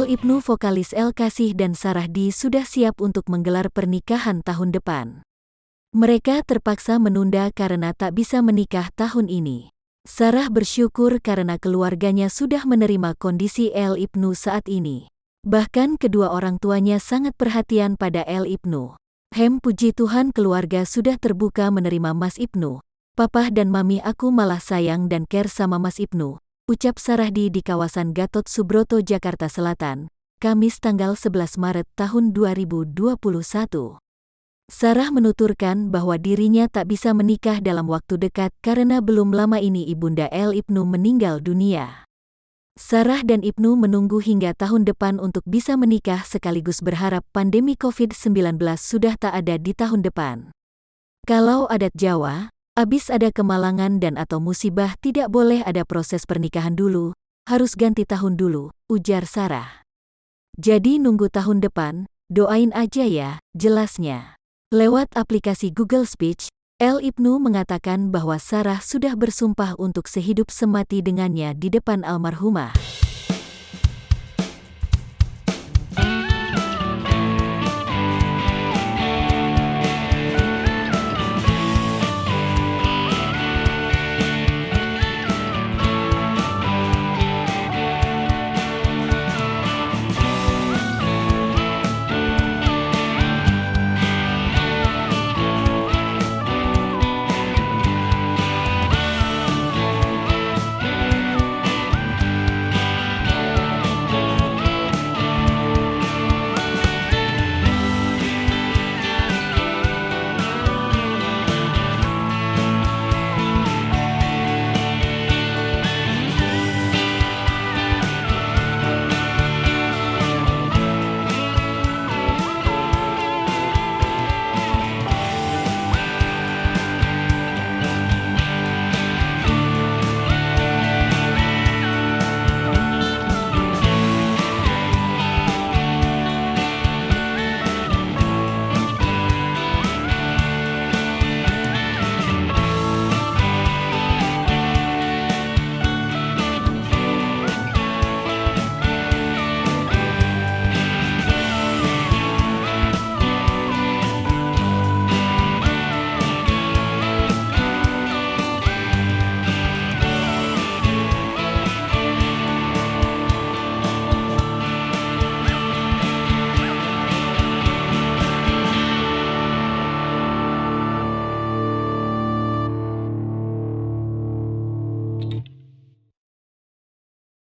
Ibnu, vokalis El Kasih dan Sarah D sudah siap untuk menggelar pernikahan tahun depan. Mereka terpaksa menunda karena tak bisa menikah tahun ini. Sarah bersyukur karena keluarganya sudah menerima kondisi El Ibnu saat ini. Bahkan kedua orang tuanya sangat perhatian pada El Ibnu. Puji Tuhan keluarga sudah terbuka menerima Mas Ibnu. Papa dan Mami aku malah sayang dan care sama Mas Ibnu, ucap Sarah di kawasan Gatot Subroto, Jakarta Selatan, Kamis tanggal 11 Maret tahun 2021. Sarah menuturkan bahwa dirinya tak bisa menikah dalam waktu dekat karena belum lama ini ibunda El Ibnu meninggal dunia. Sarah dan Ibnu menunggu hingga tahun depan untuk bisa menikah sekaligus berharap pandemi COVID-19 sudah tak ada di tahun depan. Kalau adat Jawa, abis ada kemalangan dan atau musibah tidak boleh ada proses pernikahan dulu, harus ganti tahun dulu, ujar Sarah. Jadi nunggu tahun depan, doain aja ya, jelasnya. Lewat aplikasi Google Speech, El Ibnu mengatakan bahwa Sarah sudah bersumpah untuk sehidup semati dengannya di depan almarhumah.